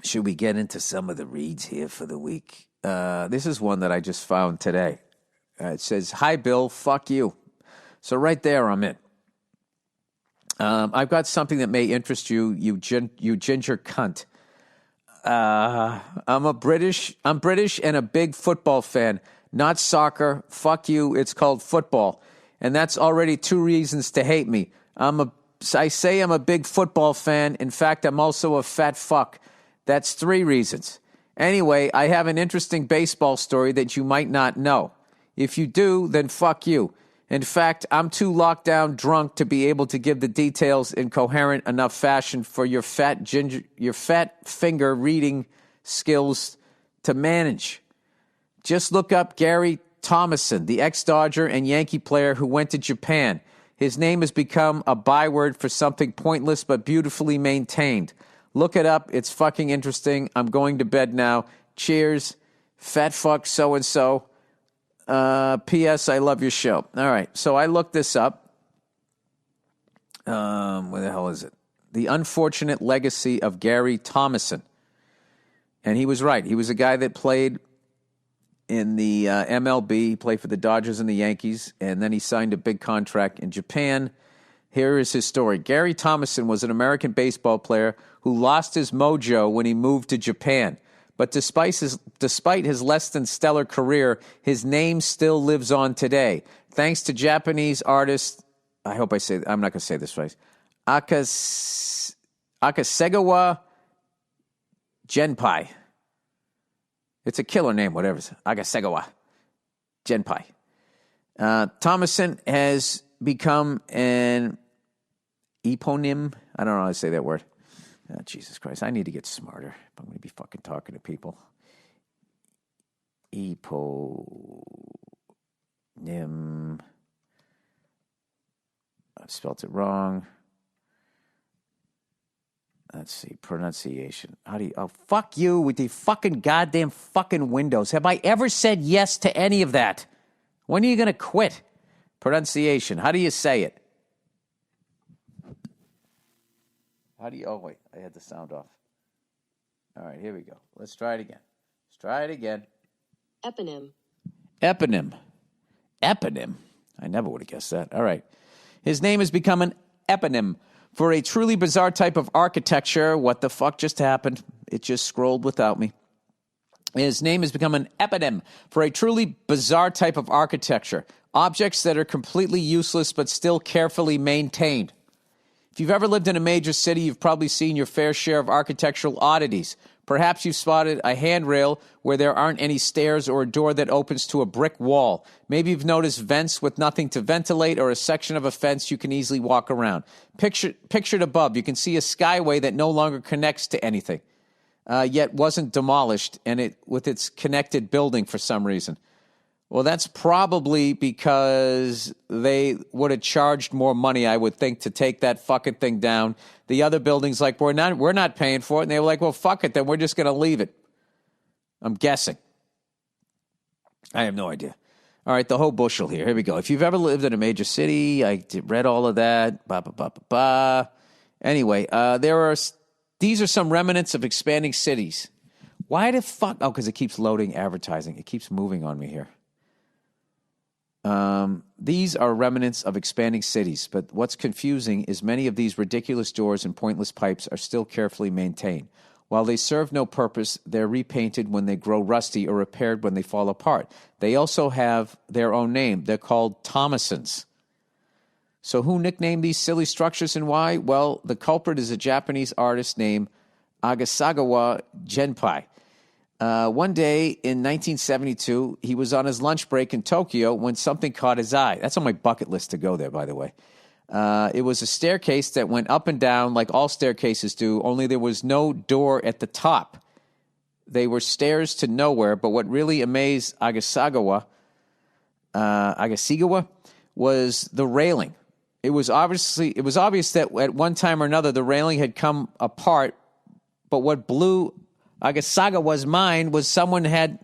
Should we get into some of the reads here for the week? This is one that I just found today. It says, "Hi, Bill, fuck you." So right there, I'm in. I've got something that may interest you, you ginger cunt. I'm British and a big football fan. Not soccer. Fuck you. It's called football. And that's already 2 reasons to hate me. I say I'm a big football fan. In fact, I'm also a fat fuck. That's 3 reasons. Anyway, I have an interesting baseball story that you might not know. If you do, then fuck you. In fact, I'm too locked down drunk to be able to give the details in coherent enough fashion for your fat finger reading skills to manage. Just look up Gary Thomason, the ex-Dodger and Yankee player who went to Japan. His name has become a byword for something pointless but beautifully maintained. Look it up. It's fucking interesting. I'm going to bed now. Cheers. Fat fuck so-and-so. P.S. I love your show. All right. So I looked this up. Where the hell is it? The Unfortunate Legacy of Gary Thomason. And he was right. He was a guy that played in the MLB. He played for the Dodgers and the Yankees. And then he signed a big contract in Japan. Here is his story. Gary Thomason was an American baseball player who lost his mojo when he moved to Japan. But despite his less than stellar career, his name still lives on today. Thanks to Japanese artist, I'm not going to say this right, Akasegawa Genpai. It's a killer name, whatever it is. Akasegawa Genpai. Thomason has become an eponym. I don't know how to say that word. Oh, Jesus Christ, I need to get smarter. I'm going to be fucking talking to people. Eponym. I've spelled it wrong. Let's see, pronunciation. Fuck you with the fucking goddamn fucking Windows. Have I ever said yes to any of that? When are you going to quit? Pronunciation. How do you say it? Oh, wait, I had the sound off. All right, here we go. Let's try it again. Eponym. I never would have guessed that. All right. His name has become an eponym for a truly bizarre type of architecture. What the fuck just happened? It just scrolled without me. His name has become an eponym for a truly bizarre type of architecture. Objects that are completely useless but still carefully maintained. If you've ever lived in a major city, you've probably seen your fair share of architectural oddities. Perhaps you've spotted a handrail where there aren't any stairs or a door that opens to a brick wall. Maybe you've noticed vents with nothing to ventilate or a section of a fence you can easily walk around. Pictured above, you can see a skyway that no longer connects to anything, yet wasn't demolished, and with its connected building for some reason. Well, that's probably because they would have charged more money, I would think, to take that fucking thing down. The other building's like, we're not paying for it. And they were like, well, fuck it, then we're just going to leave it. I'm guessing. I have no idea. All right, the whole bushel here. Here we go. If you've ever lived in a major city, I read all of that. Anyway, these are some remnants of expanding cities. Why the fuck? Oh, because it keeps loading advertising. It keeps moving on me here. These are remnants of expanding cities, but what's confusing is many of these ridiculous doors and pointless pipes are still carefully maintained. While they serve no purpose, they're repainted when they grow rusty or repaired when they fall apart. They also have their own name. They're called Thomasons. So who nicknamed these silly structures and why? Well, the culprit is a Japanese artist named Akasegawa Genpai. One day in 1972, he was on his lunch break in Tokyo when something caught his eye. That's on my bucket list to go there, by the way. It was a staircase that went up and down like all staircases do, only there was no door at the top. They were stairs to nowhere, but what really amazed Akasegawa was the railing. It was obvious that at one time or another the railing had come apart, but what blew Akasegawa's mind was someone had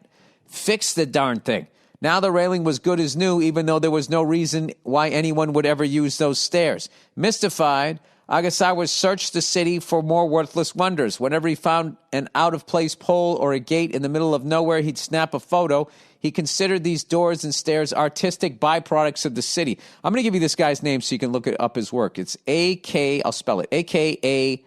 fixed the darn thing. Now the railing was good as new, even though there was no reason why anyone would ever use those stairs. Mystified, Agasawa searched the city for more worthless wonders. Whenever he found an out-of-place pole or a gate in the middle of nowhere, he'd snap a photo. He considered these doors and stairs artistic byproducts of the city. I'm going to give you this guy's name so you can look up his work. It's I'll spell it, A-K-A-S-E-G-A-W-A.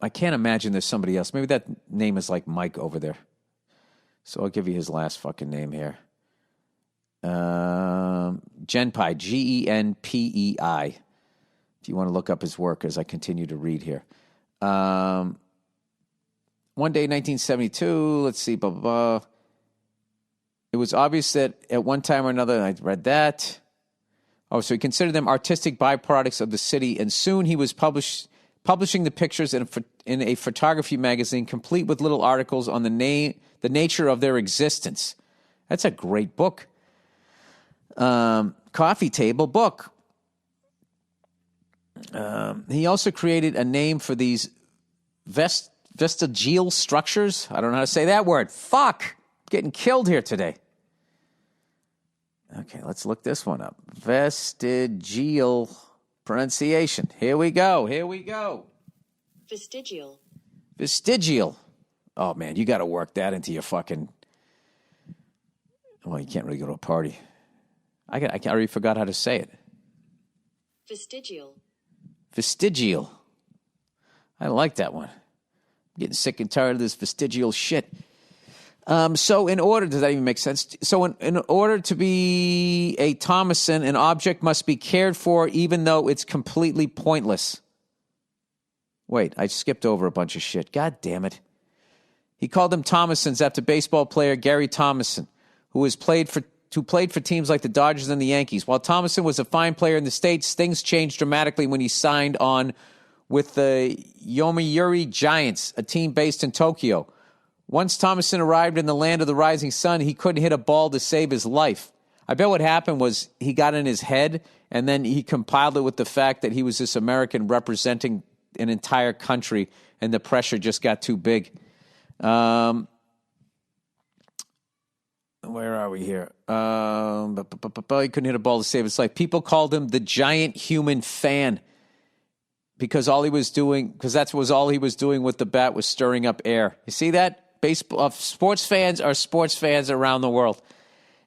I can't imagine there's somebody else. Maybe that name is like Mike over there. So I'll give you his last fucking name here. Genpei, Genpei. If you want to look up his work as I continue to read here. One day, 1972, let's see, blah, blah, blah. It was obvious that at one time or another, I read that. Oh, so he considered them artistic byproducts of the city, and soon he was publishing the pictures in a photography magazine, complete with little articles on the nature of their existence. That's a great book. Coffee table book. He also created a name for these vestigial structures. I don't know how to say that word. Fuck! I'm getting killed here today. Okay, let's look this one up. Vestigial pronunciation. Here we go. Vestigial. Oh, man, you got to work that into your fucking... Well, you can't really go to a party. I already forgot how to say it. Vestigial. I like that one. I'm getting sick and tired of this vestigial shit. So in order, does that even make sense? So in order to be a Thomason, an object must be cared for even though it's completely pointless. Wait, I skipped over a bunch of shit. God damn it. He called them Thomasons after baseball player Gary Thomason, who played for teams like the Dodgers and the Yankees. While Thomason was a fine player in the States, things changed dramatically when he signed on with the Yomiuri Giants, a team based in Tokyo. Once Thomason arrived in the land of the rising sun, he couldn't hit a ball to save his life. I bet what happened was he got in his head, and then he compiled it with the fact that he was this American representing an entire country, and the pressure just got too big. Where are we here? He couldn't hit a ball to save his life. People called him the giant human fan because all he was doing with the bat was stirring up air. You see that? Baseball sports fans are sports fans around the world.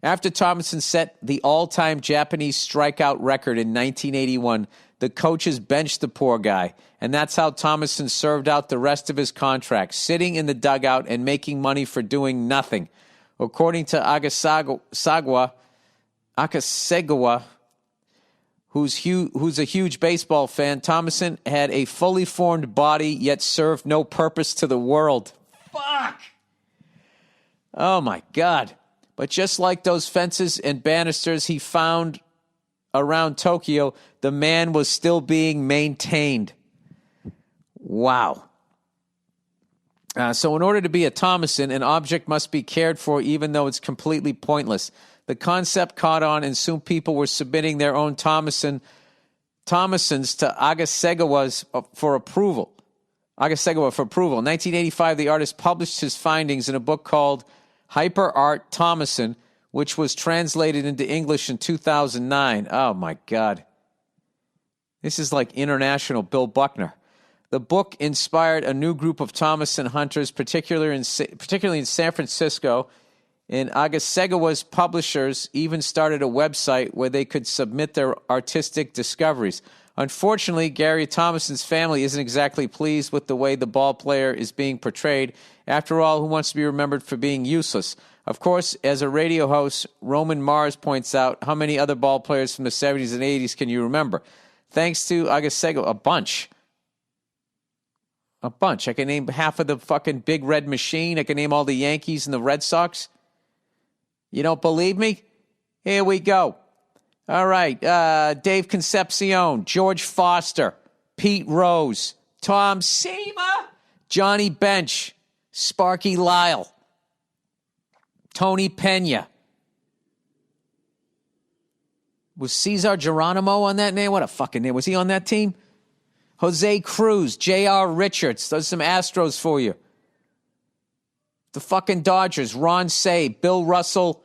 After Thomason set the all-time Japanese strikeout record in 1981, the coaches benched the poor guy, and that's how Thomason served out the rest of his contract, sitting in the dugout and making money for doing nothing. According to Akasegawa, who's a huge baseball fan, Thomason had a fully formed body yet served no purpose to the world. Fuck! Oh, my God. But just like those fences and banisters he found around Tokyo, the man was still being maintained. Wow. So in order to be a Thomason, an object must be cared for even though it's completely pointless. The concept caught on, and soon people were submitting their own Thomasons to Akasegawa for approval. In 1985, the artist published his findings in a book called Hyper Art Thomason, which was translated into English in 2009. Oh, my God. This is like international Bill Buckner. The book inspired a new group of Thomason hunters, particularly in San Francisco. And Akasegawa's publishers even started a website where they could submit their artistic discoveries. Unfortunately, Gary Thomason's family isn't exactly pleased with the way the ball player is being portrayed. After all, who wants to be remembered for being useless? Of course, as a radio host, Roman Mars points out, how many other ball players from the 70s and 80s can you remember? Thanks to Akasegawa, a bunch. I can name half of the fucking Big Red Machine. I can name all the Yankees and the Red Sox. You don't believe me? Here we go. All right. Dave Concepcion, George Foster, Pete Rose, Tom Seamer, Johnny Bench, Sparky Lyle, Tony Pena. Was Cesar Geronimo on that name? What a fucking name. Was he on that team? Jose Cruz, J.R. Richards. Those are some Astros for you. The fucking Dodgers, Ron Say, Bill Russell,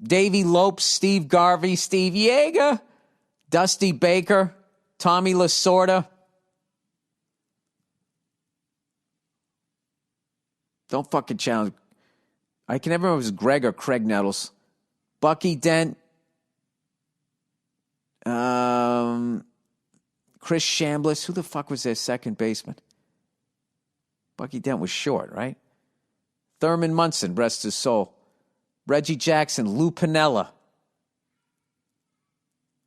Davey Lopes, Steve Garvey, Steve Yeager, Dusty Baker, Tommy Lasorda. Don't fucking challenge. I can never remember if it was Greg or Craig Nettles. Bucky Dent. Chris Chambliss. Who the fuck was their second baseman? Bucky Dent was short, right? Thurman Munson, rest his soul. Reggie Jackson, Lou Piniella.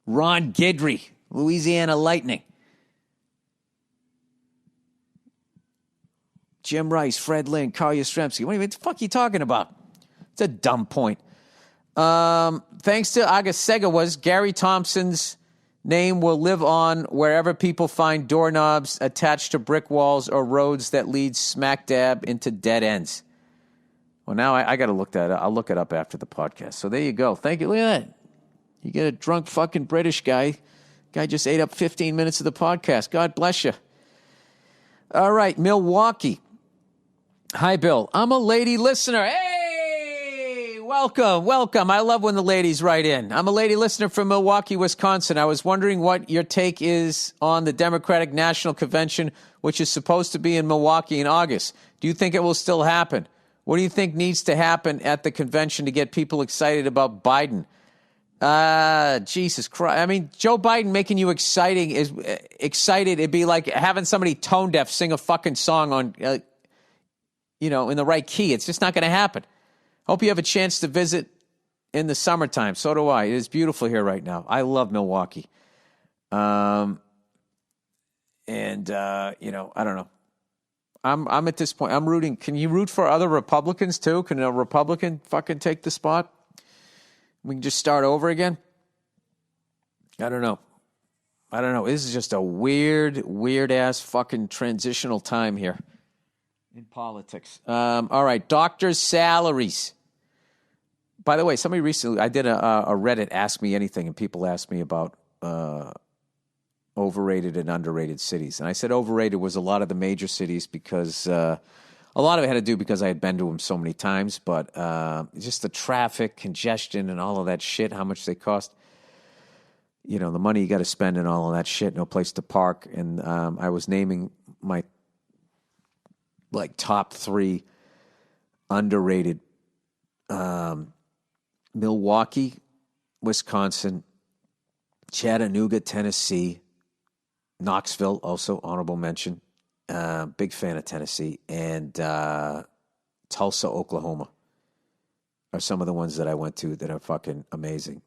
Ron Guidry, Louisiana Lightning. Jim Rice, Fred Lynn, Carl Yastrzemski. What the fuck are you talking about? It's a dumb point. Thanks to Agasegawas, Gary Thompson's name will live on wherever people find doorknobs attached to brick walls or roads that lead smack dab into dead ends. Well, now I got to look that up. I'll look it up after the podcast. So there you go. Thank you. Look at that. You get a drunk fucking British guy. Guy just ate up 15 minutes of the podcast. God bless you. All right, Milwaukee. Hi, Bill. I'm a lady listener. Hey, welcome. I love when the ladies write in. I'm a lady listener from Milwaukee, Wisconsin. I was wondering what your take is on the Democratic National Convention, which is supposed to be in Milwaukee in August. Do you think it will still happen? What do you think needs to happen at the convention to get people excited about Biden? Jesus Christ. I mean, Joe Biden making you excited. It'd be like having somebody tone deaf sing a fucking song on, in the right key. It's just not going to happen. Hope you have a chance to visit in the summertime. So do I. It is beautiful here right now. I love Milwaukee. I don't know. I'm at this point. I'm rooting. Can you root for other Republicans too? Can a Republican fucking take the spot? We can just start over again? I don't know. This is just a weird-ass fucking transitional time here in politics. All right, doctors' salaries. By the way, somebody recently, I did a Reddit Ask Me Anything, and people asked me about overrated and underrated cities. And I said overrated was a lot of the major cities because a lot of it had to do because I had been to them so many times, but just the traffic, congestion, and all of that shit, how much they cost. The money you got to spend and all of that shit, no place to park. And I was naming my top 3 underrated: Milwaukee, Wisconsin, Chattanooga, Tennessee, Knoxville, also honorable mention. Big fan of Tennessee, and Tulsa, Oklahoma are some of the ones that I went to that are fucking amazing.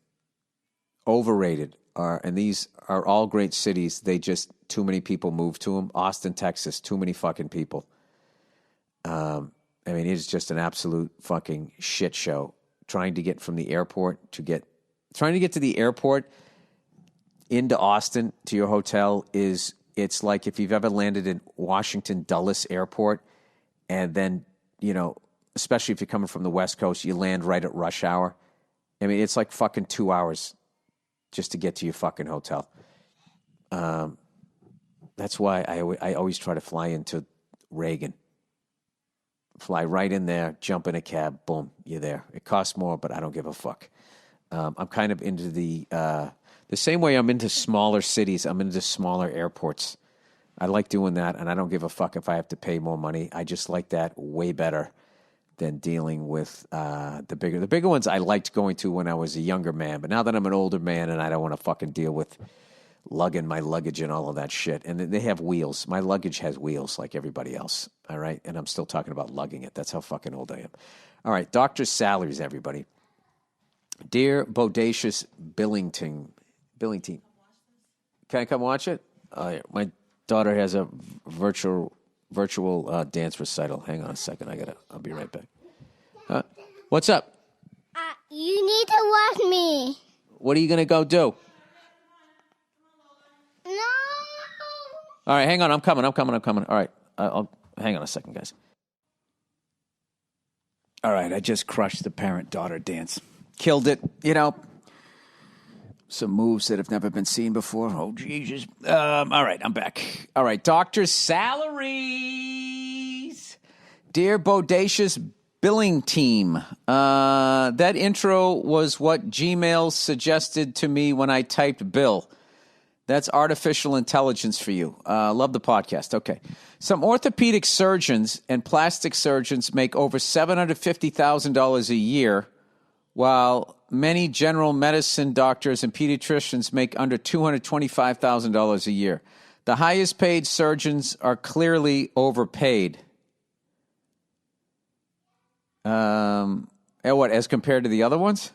Overrated and these are all great cities. They just, too many people move to them. Austin, Texas, too many fucking people. It's just an absolute fucking shit show. Trying to get from the airport to the airport into Austin to your hotel it's like if you've ever landed in Washington Dulles Airport and then, especially if you're coming from the West Coast, you land right at rush hour. It's like fucking 2 hours just to get to your fucking hotel. That's why I always try to fly into Reagan. Fly right in there, jump in a cab, boom, you're there. It costs more, but I don't give a fuck. I'm kind of into the same way I'm into smaller cities, I'm into smaller airports. I like doing that, and I don't give a fuck if I have to pay more money. I just like that way better than dealing with the bigger. The bigger ones I liked going to when I was a younger man, but now that I'm an older man and I don't want to fucking deal with lugging my luggage and all of that shit. And they have wheels. My luggage has wheels like everybody else, all right? And I'm still talking about lugging it. That's how fucking old I am. All right, doctor's salaries, everybody. Dear Bodacious Billington. Can I come watch it? My daughter has a virtual dance recital. Hang on a second. I'll be right back. What's up? You need to watch me. What are you going to go do? No. All right, hang on. I'm coming. All right. I'll hang on a second, guys. All right, I just crushed the parent-daughter dance. Killed it, Some moves that have never been seen before. Oh, Jesus. All right, I'm back. All right, doctor's salaries. Dear Bodacious Billing team. That intro was what Gmail suggested to me when I typed Bill. That's artificial intelligence for you. Love the podcast. Okay. Some orthopedic surgeons and plastic surgeons make over $750,000 a year, while many general medicine doctors and pediatricians make under $225,000 a year. The highest paid surgeons are clearly overpaid. What, as compared to the other ones?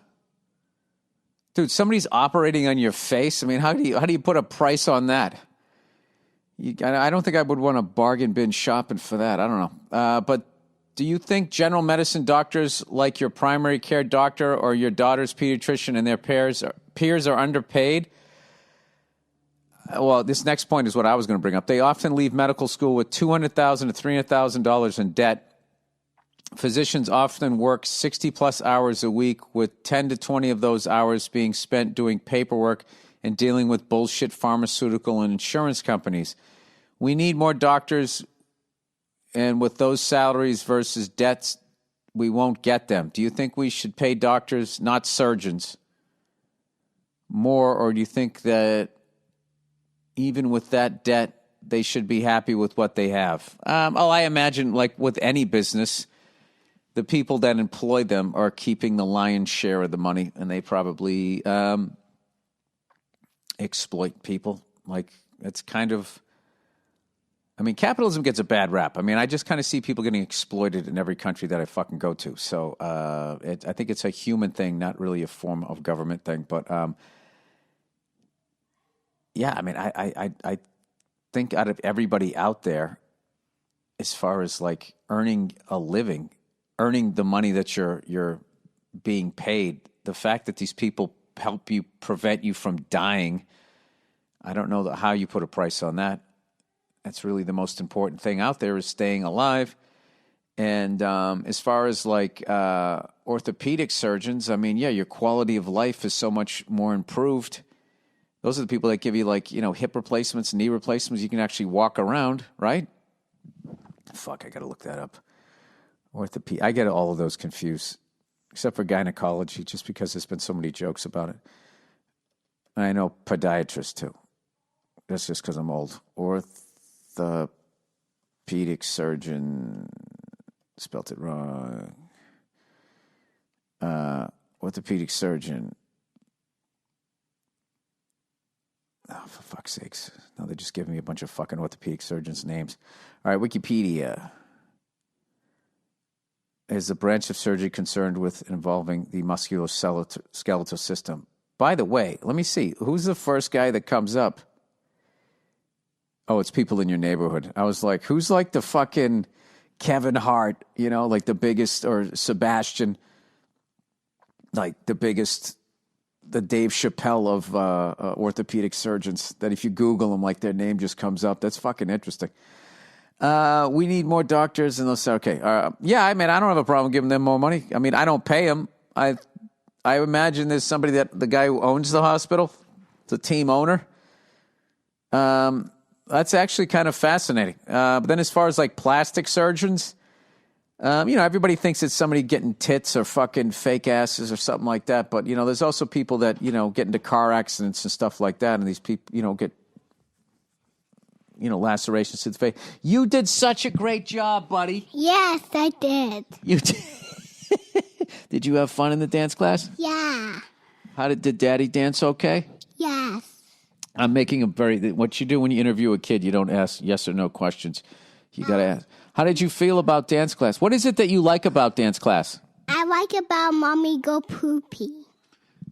Dude, somebody's operating on your face. I mean, how do you put a price on that? I don't think I would want to bargain bin shopping for that. I don't know. But do you think general medicine doctors like your primary care doctor or your daughter's pediatrician and their peers are underpaid? Well, this next point is what I was going to bring up. They often leave medical school with $200,000 to $300,000 in debt. Physicians often work 60-plus hours a week, with 10 to 20 of those hours being spent doing paperwork and dealing with bullshit pharmaceutical and insurance companies. We need more doctors, and with those salaries versus debts, we won't get them. Do you think we should pay doctors, not surgeons, more, or do you think that even with that debt, they should be happy with what they have? I imagine, like with any business, the people that employ them are keeping the lion's share of the money, and they probably exploit people. Like, it's kind of... I mean, capitalism gets a bad rap. I mean, I just kind of see people getting exploited in every country that I fucking go to. So I think it's a human thing, not really a form of government thing. But, yeah, I mean, I think out of everybody out there, as far as, like, earning a living, earning the money that you're being paid, the fact that these people help you, prevent you from dying, I don't know how you put a price on that. That's really the most important thing out there, is staying alive. And as far as like orthopedic surgeons, I mean, yeah, your quality of life is so much more improved. Those are the people that give you, like, you know, hip replacements, knee replacements. You can actually walk around, right? Fuck, I got to look that up. Orthopedic. I get all of those confused, except for gynecology, just because there's been so many jokes about it. And I know podiatrist too. That's just because I'm old. Orthopedic surgeon, spelt it wrong. Orthopedic surgeon. Oh, for fuck's sakes. Now they're just giving me a bunch of fucking orthopedic surgeons' names. All right, Wikipedia is a branch of surgery concerned with involving the musculoskeletal system. By the way, let me see. Who's the first guy that comes up? Oh, it's people in your neighborhood. I was like, who's like the fucking Kevin Hart, you know, like the biggest, or Sebastian, like the biggest, the Dave Chappelle of orthopedic surgeons, that if you Google them, like their name just comes up. That's fucking interesting. We need more doctors, and they'll say, okay, yeah, I mean, I don't have a problem giving them more money. I mean, I don't pay them. I imagine there's somebody the guy who owns the hospital, the team owner. That's actually kind of fascinating. But then as far as like plastic surgeons, you know, everybody thinks it's somebody getting tits or fucking fake asses or something like that. But, you know, there's also people that, you know, get into car accidents and stuff like that. And these people, you know, get, you know, lacerations to the face. You did such a great job, buddy. Yes, I did. You did. Did you have fun in the dance class? Yeah. Did Daddy dance okay? Yes. I'm making what you do when you interview a kid, you don't ask yes or no questions. You got to ask. How did you feel about dance class? What is it that you like about dance class? I like about Mommy Go Poopy.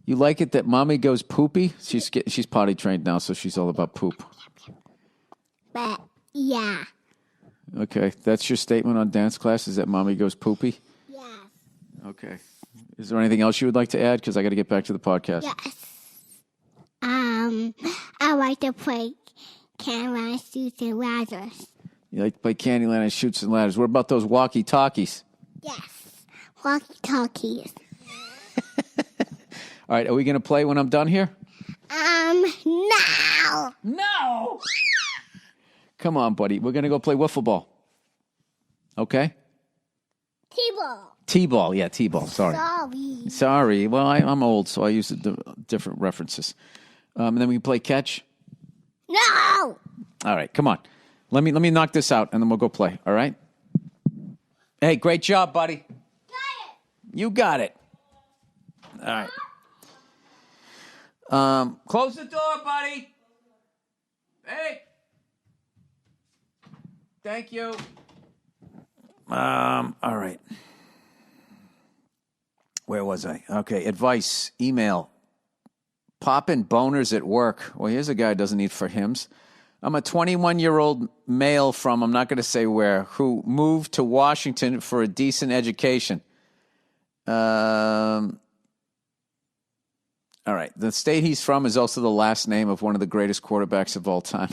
You like it that Mommy goes poopy? She's potty trained now, so she's all about poop. But, yeah. Okay, that's your statement on dance class, is that Mommy goes poopy? Yes. Okay. Is there anything else you would like to add? Because I got to get back to the podcast. Yes. I like to play Candyland, Shoots, and Ladders. You like to play Candyland and Shoots and Ladders. What about those walkie-talkies? Yes. Walkie-talkies. All right, are we going to play when I'm done here? No. No! Come on, buddy. We're going to go play wiffle ball. Okay? T-ball. T-ball. Yeah, T-ball. Sorry. Sorry. Well, I'm old, so I use different references. And then we play catch. No! All right, come on. Let me knock this out, and then we'll go play, all right? Hey, great job, buddy. Got it! You got it. All right. Close the door, buddy. Hey. Thank you. All right. Where was I? Okay, advice, email. Poppin' boners at work. Well, here's a guy who doesn't need for hims. I'm a 21-year-old male from, I'm not going to say where, who moved to Washington for a decent education. All right. The state he's from is also the last name of one of the greatest quarterbacks of all time.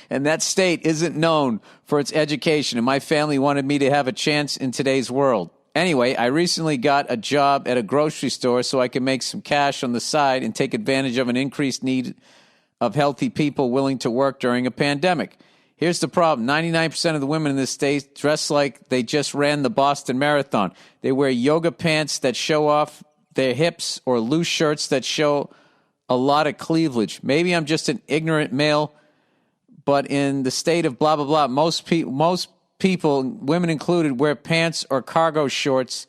And that state isn't known for its education, and my family wanted me to have a chance in today's world. Anyway, I recently got a job at a grocery store so I can make some cash on the side and take advantage of an increased need of healthy people willing to work during a pandemic. Here's the problem. 99% of the women in this state dress like they just ran the Boston Marathon. They wear yoga pants that show off their hips or loose shirts that show a lot of cleavage. Maybe I'm just an ignorant male, but in the state of blah, blah, blah, most people, women included, wear pants or cargo shorts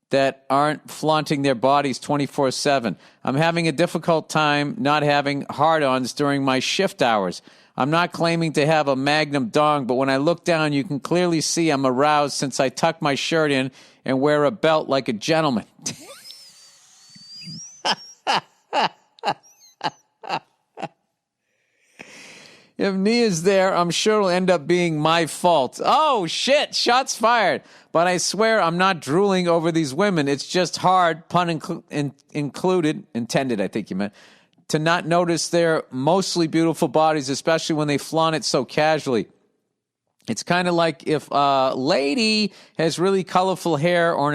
that aren't flaunting their bodies 24/7. I'm having a difficult time not having hard-ons during my shift hours. I'm not claiming to have a magnum dong, but when I look down, you can clearly see I'm aroused since I tuck my shirt in and wear a belt like a gentleman. If Nia's there, I'm sure it'll end up being my fault. Oh, shit, shots fired. But I swear I'm not drooling over these women. It's just hard, pun intended, I think you meant, to not notice their mostly beautiful bodies, especially when they flaunt it so casually. It's kind of like if a lady has really colorful hair or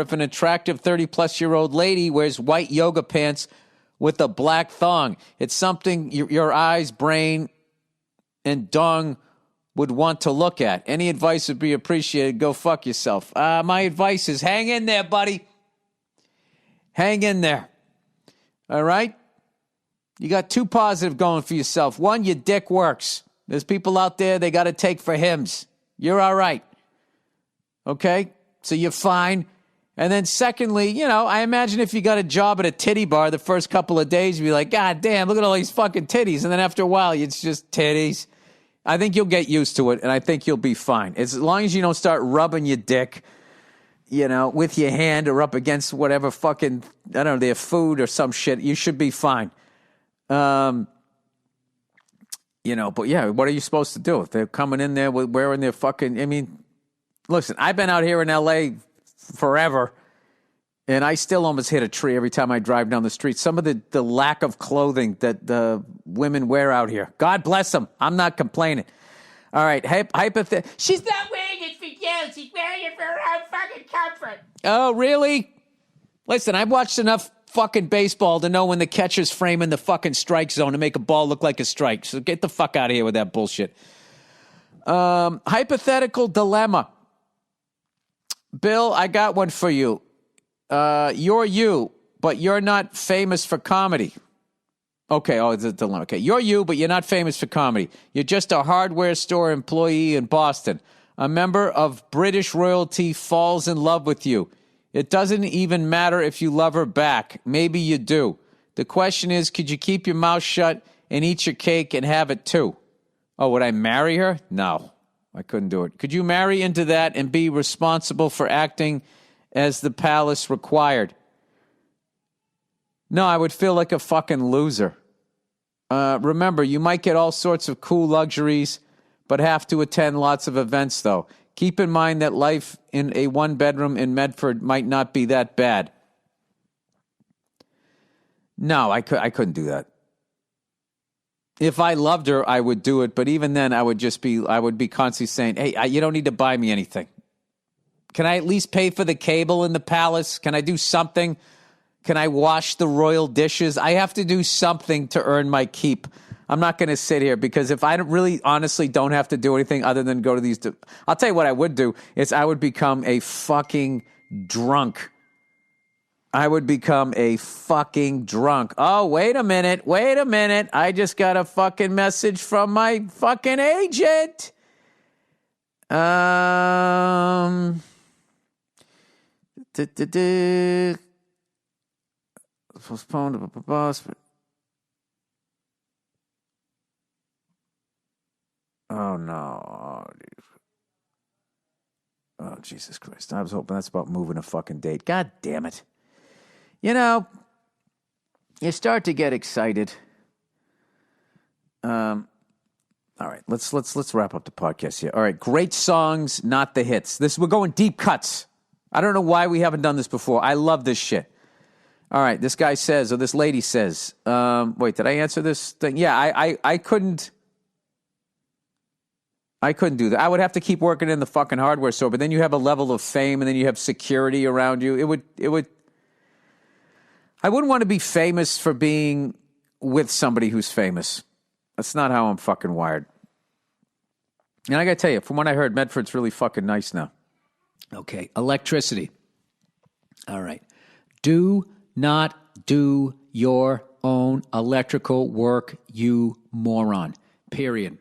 if an attractive 30-plus-year-old lady wears white yoga pants with a black thong. It's something your eyes, brain, and dong would want to look at. Any advice would be appreciated. Go fuck yourself. My advice is hang in there, buddy. Hang in there. All right? You got two positive going for yourself. One, your dick works. There's people out there, they got to take for hims. You're all right. Okay? So you're fine. And then secondly, I imagine if you got a job at a titty bar the first couple of days, you'd be like, God damn, look at all these fucking titties. And then after a while, it's just titties. I think you'll get used to it, and I think you'll be fine. As long as you don't start rubbing your dick, with your hand or up against whatever fucking, I don't know, their food or some shit, you should be fine. But yeah, what are you supposed to do? If they're coming in there wearing their fucking, listen, I've been out here in L.A. forever, and I still almost hit a tree every time I drive down the street. Some of the lack of clothing that the women wear out here. God bless them. I'm not complaining. All right, She's not wearing it for you. She's wearing it for her own fucking comfort. Oh, really? Listen, I've watched enough fucking baseball to know when the catcher's framing the fucking strike zone to make a ball look like a strike. So get the fuck out of here with that bullshit. Hypothetical dilemma. Bill, I got one for you. You're you, but you're not famous for comedy. Okay, it's a dilemma. Okay, you're you, but you're not famous for comedy. You're just a hardware store employee in Boston. A member of British royalty falls in love with you. It doesn't even matter if you love her back. Maybe you do. The question is, could you keep your mouth shut and eat your cake and have it too? Oh, would I marry her? No. I couldn't do it. Could you marry into that and be responsible for acting as the palace required? No, I would feel like a fucking loser. Remember, you might get all sorts of cool luxuries, but have to attend lots of events, though. Keep in mind that life in a one-bedroom in Medford might not be that bad. No, I couldn't do that. If I loved her, I would do it. But even then, I would be constantly saying, hey, you don't need to buy me anything. Can I at least pay for the cable in the palace? Can I do something? Can I wash the royal dishes? I have to do something to earn my keep. I'm not going to sit here because if I really honestly don't have to do anything other than go to these, I'll tell you what I would do is I would become a fucking drunk. I would become a fucking drunk. Oh, wait a minute. I just got a fucking message from my fucking agent. Postponed. Oh, no. Oh, Jesus Christ. I was hoping that's about moving a fucking date. God damn it. You know, you start to get excited. All right, let's wrap up the podcast here. All right, great songs, not the hits. We're going deep cuts. I don't know why we haven't done this before. I love this shit. All right, this guy says, or this lady says, wait, did I answer this thing? Yeah, I couldn't do that. I would have to keep working in the fucking hardware store, but then you have a level of fame and then you have security around you. I wouldn't want to be famous for being with somebody who's famous. That's not how I'm fucking wired. And I got to tell you, from what I heard, Medford's really fucking nice now. Okay, electricity. All right. Do not do your own electrical work, you moron. Period.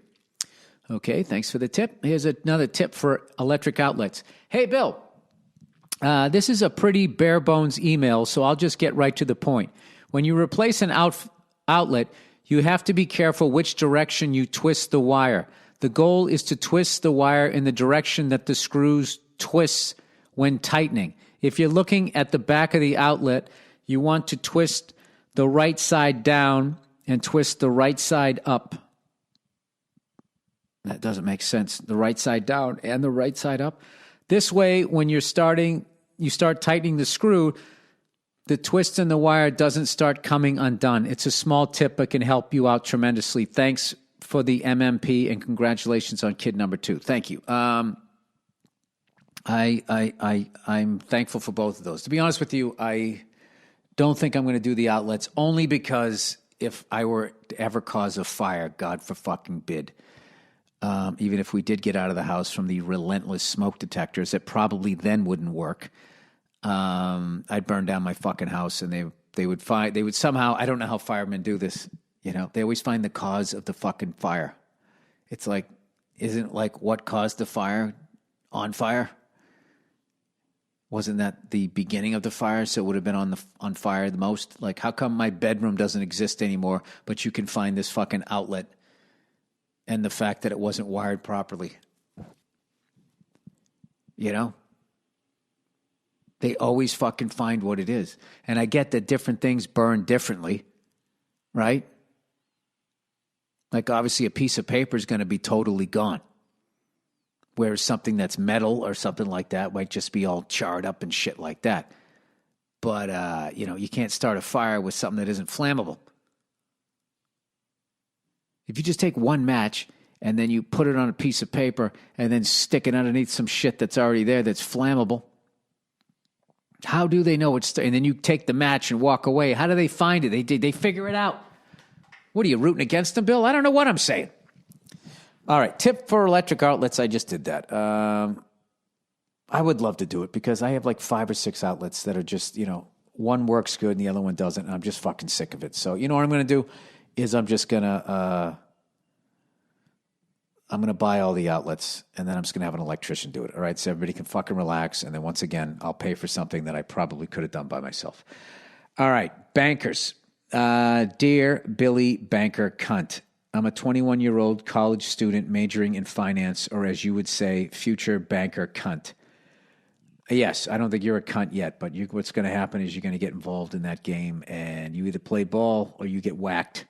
Okay, thanks for the tip. Here's another tip for electric outlets. Hey, Bill. This is a pretty bare bones email, so I'll just get right to the point. When you replace an outlet, you have to be careful which direction you twist the wire. The goal is to twist the wire in the direction that the screws twist when tightening. If you're looking at the back of the outlet, you want to twist the right side down and twist the right side up. That doesn't make sense. The right side down and the right side up. This way, when you start tightening the screw, the twist in the wire doesn't start coming undone. It's a small tip, but can help you out tremendously. Thanks for the MMP and congratulations on kid number 2. Thank you. I'm thankful for both of those. To be honest with you, I don't think I'm going to do the outlets only because if I were to ever cause a fire, God for fucking bid, even if we did get out of the house from the relentless smoke detectors, it probably then wouldn't work. I'd burn down my fucking house, and they would somehow, I don't know how firemen do this, they always find the cause of the fucking fire. It's like, isn't like what caused the fire on fire? Wasn't that the beginning of the fire? So it would have been on fire the most. Like, how come my bedroom doesn't exist anymore, but you can find this fucking outlet? And the fact that it wasn't wired properly. They always fucking find what it is. And I get that different things burn differently, right? Like, obviously, a piece of paper is going to be totally gone. Whereas something that's metal or something like that might just be all charred up and shit like that. But, you can't start a fire with something that isn't flammable. If you just take one match and then you put it on a piece of paper and then stick it underneath some shit that's already there that's flammable, how do they know it's... And then you take the match and walk away. How do they find it? They figure it out. What are you, rooting against them, Bill? I don't know what I'm saying. All right, tip for electric outlets. I just did that. I would love to do it because I have like 5 or 6 outlets that are just, one works good and the other one doesn't, and I'm just fucking sick of it. So you know what I'm going to do is I'm going to buy all the outlets, and then I'm just going to have an electrician do it, all right? So everybody can fucking relax, and then once again, I'll pay for something that I probably could have done by myself. All right, bankers. Dear Billy Banker Cunt, I'm a 21-year-old college student majoring in finance, or as you would say, future banker cunt. Yes, I don't think you're a cunt yet, but what's going to happen is you're going to get involved in that game, and you either play ball or you get whacked.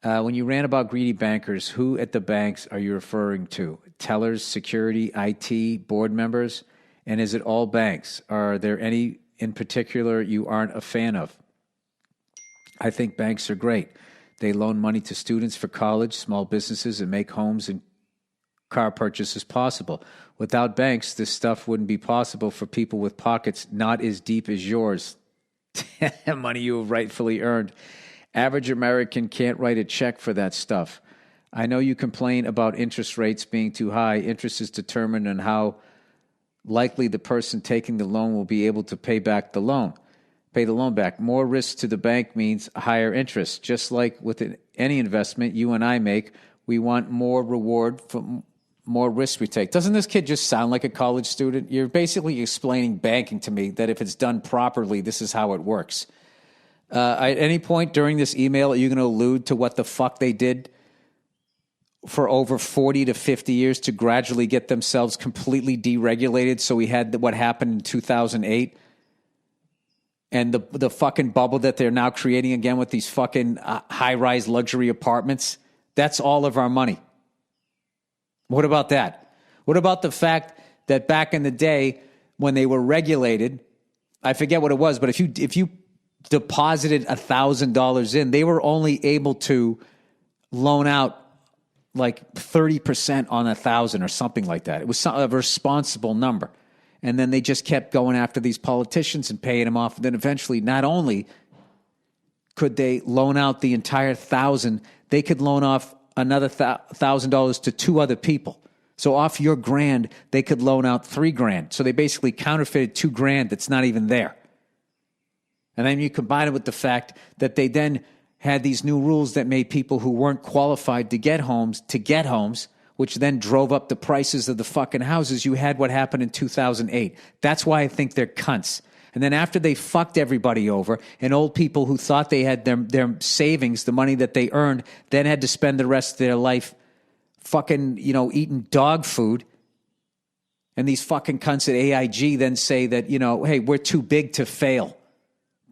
When you ran about greedy bankers, who at the banks are you referring to? Tellers, security, IT, board members? And is it all banks? Are there any in particular you aren't a fan of? I think banks are great. They loan money to students for college, small businesses, and make homes and car purchases possible. Without banks, this stuff wouldn't be possible for people with pockets not as deep as yours. Money you have rightfully earned. Average American can't write a check for that stuff. I know you complain about interest rates being too high. Interest is determined on how likely the person taking the loan will be able to pay the loan back. More risk to the bank means higher interest. Just like with any investment you and I make, we want more reward for more risk we take. Doesn't this kid just sound like a college student? You're basically explaining banking to me that if it's done properly, this is how it works. At any point during this email, are you going to allude to what the fuck they did for over 40 to 50 years to gradually get themselves completely deregulated? So we had what happened in 2008 and the fucking bubble that they're now creating again with these fucking high-rise luxury apartments. That's all of our money. What about that? What about the fact that back in the day when they were regulated, I forget what it was, but if you deposited $1,000 in, they were only able to loan out like 30% on 1,000 or something like that. It was a responsible number. And then they just kept going after these politicians and paying them off. And then eventually, not only could they loan out the entire 1,000, they could loan off another $1,000 to two other people. So off your grand, they could loan out $3,000. So they basically counterfeited $2,000 that's not even there. And then you combine it with the fact that they then had these new rules that made people who weren't qualified to get homes, which then drove up the prices of the fucking houses. You had what happened in 2008. That's why I think they're cunts. And then after they fucked everybody over, and old people who thought they had their savings, the money that they earned, then had to spend the rest of their life fucking, eating dog food. And these fucking cunts at AIG then say that, hey, we're too big to fail.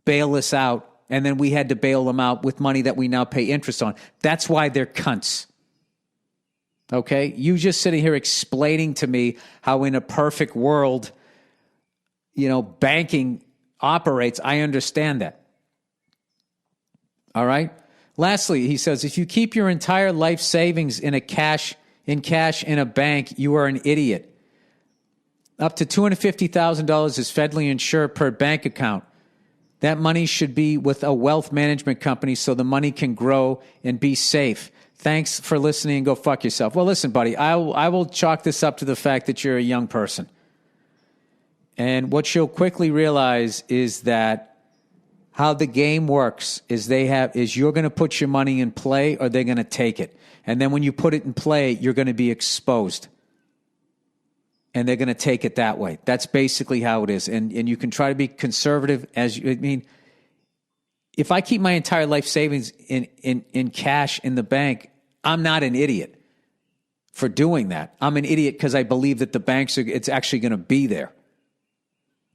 Bail us out. And then we had to bail them out with money that we now pay interest on. That's why they're cunts. Okay? You just sitting here explaining to me how in a perfect world, banking operates. I understand that. All right? Lastly, he says, if you keep your entire life savings in cash in a bank, you are an idiot. Up to $250,000 is federally insured per bank account. That money should be with a wealth management company so the money can grow and be safe. Thanks for listening and go fuck yourself. Well, listen, buddy, I will chalk this up to the fact that you're a young person. And what you'll quickly realize is that how the game works is you're going to put your money in play or they're going to take it. And then when you put it in play, you're going to be exposed. And they're going to take it that way. That's basically how it is. And you can try to be conservative if I keep my entire life savings in cash in the bank, I'm not an idiot for doing that. I'm an idiot because I believe that the banks it's actually going to be there.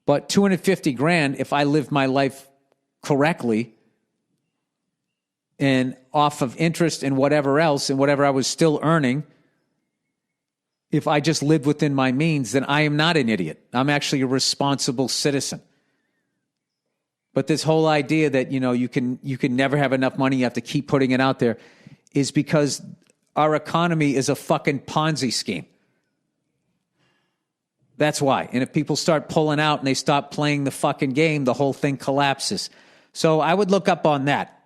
But $250,000, if I live my life correctly and off of interest and whatever else and whatever I was still earning, if I just live within my means, then I am not an idiot. I'm actually a responsible citizen. But this whole idea that, you can never have enough money, you have to keep putting it out there, is because our economy is a fucking Ponzi scheme. That's why. And if people start pulling out and they stop playing the fucking game, the whole thing collapses. So I would look up on that.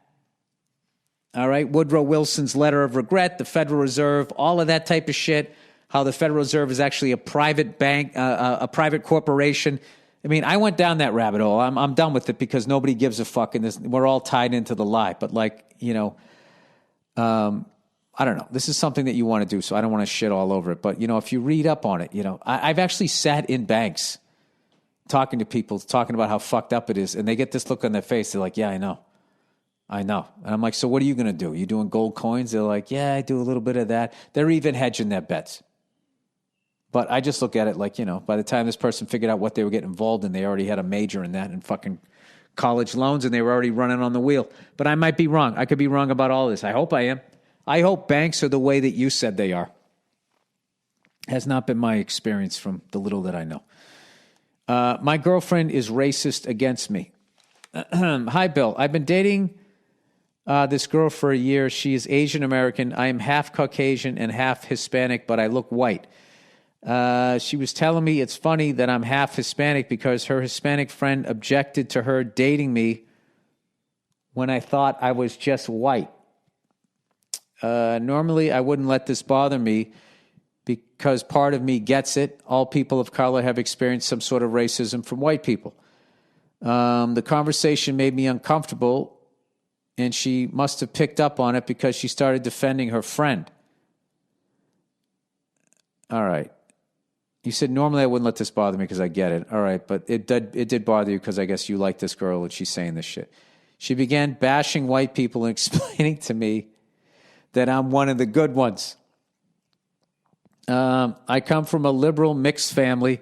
All right? Woodrow Wilson's letter of regret, the Federal Reserve, all of that type of shit. How the Federal Reserve is actually a private bank, a private corporation. I went down that rabbit hole. I'm done with it because nobody gives a fuck in this. We're all tied into the lie. But I don't know. This is something that you want to do, so I don't want to shit all over it. But, if you read up on it, I've actually sat in banks talking to people, talking about how fucked up it is. And they get this look on their face. They're like, yeah, I know. And I'm like, so what are you going to do? You doing gold coins? They're like, yeah, I do a little bit of that. They're even hedging their bets. But I just look at it like, by the time this person figured out what they were getting involved in, they already had a major in that and fucking college loans, and they were already running on the wheel. But I might be wrong. I could be wrong about all this. I hope I am. I hope banks are the way that you said they are. Has not been my experience from the little that I know. My girlfriend is racist against me. Hi, Bill. I've been dating this girl for a year. She is Asian American. I am half Caucasian and half Hispanic, but I look white. She was telling me it's funny that I'm half Hispanic because her Hispanic friend objected to her dating me when I thought I was just white. Normally, I wouldn't let this bother me because part of me gets it. All people of color have experienced some sort of racism from white people. The conversation made me uncomfortable, and she must have picked up on it because she started defending her friend. All right. You said, normally I wouldn't let this bother me because I get it. All right, but it did bother you because I guess you like this girl and she's saying this shit. She began bashing white people and explaining to me that I'm one of the good ones. I come from a liberal mixed family.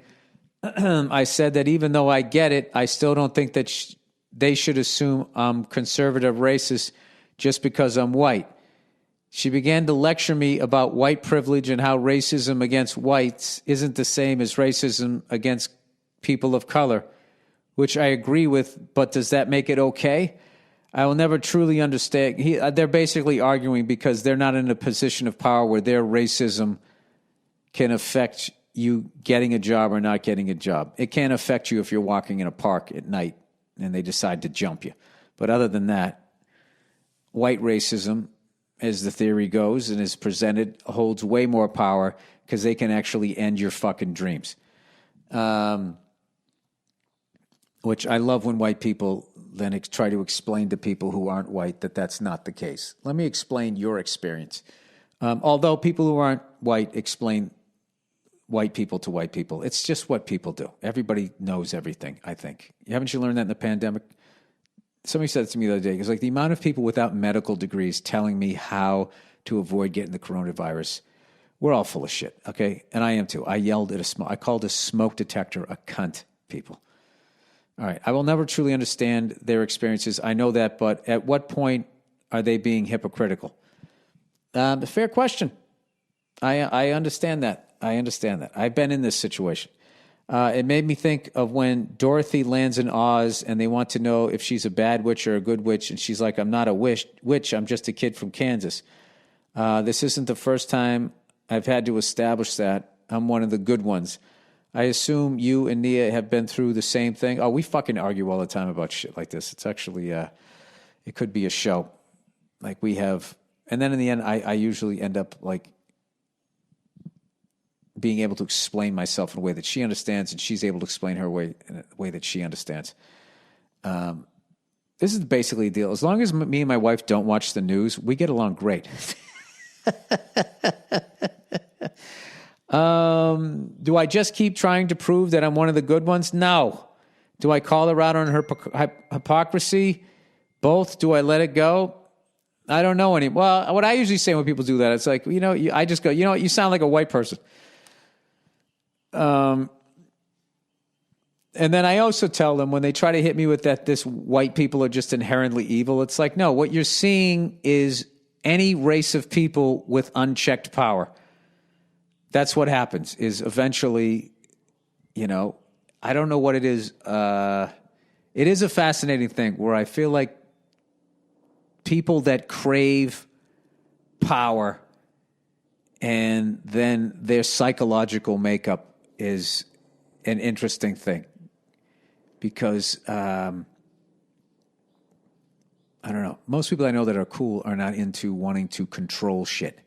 I said that even though I get it, I still don't think that they should assume I'm conservative racist just because I'm white. She began to lecture me about white privilege and how racism against whites isn't the same as racism against people of color, which I agree with, but does that make it okay? I will never truly understand. They're basically arguing because they're not in a position of power where their racism can affect you getting a job or not getting a job. It can't affect you if you're walking in a park at night and they decide to jump you. But other than that, white racism, as the theory goes and is presented, holds way more power because they can actually end your fucking dreams. Which I love when white people then try to explain to people who aren't white that that's not the case. Let me explain your experience. Although people who aren't white explain white people to white people, it's just what people do. Everybody knows everything, I think. Haven't you learned that in the pandemic? Somebody said it to me the other day. It was like the amount of people without medical degrees telling me how to avoid getting the coronavirus. We're all full of shit, okay? And I am too. I yelled at I called a smoke detector a cunt, people. All right. I will never truly understand their experiences. I know that, but at what point are they being hypocritical? A fair question. I understand that. I understand that. I've been in this situation. It made me think of when Dorothy lands in Oz and they want to know if she's a bad witch or a good witch. And she's like, I'm not a witch. I'm just a kid from Kansas. This isn't the first time I've had to establish that. I'm one of the good ones. I assume you and Nia have been through the same thing. Oh, we fucking argue all the time about shit like this. It's actually, it could be a show. Like we have, and then in the end, I usually end up like being able to explain myself in a way that she understands, and she's able to explain her way in a way that she understands. This is basically a deal. As long as me and my wife don't watch the news, we get along great. Do I just keep trying to prove that I'm one of the good ones? No. Do I call her out on her hypocrisy? Both. Do I let it go? I don't know anymore. Well, what I usually say when people do that, it's like, I just go, you sound like a white person. And then I also tell them when they try to hit me with that, this white people are just inherently evil. It's like, no, what you're seeing is any race of people with unchecked power. That's what happens is eventually, I don't know what it is. It is a fascinating thing where I feel like people that crave power and then their psychological makeup is an interesting thing because, I don't know. Most people I know that are cool are not into wanting to control shit.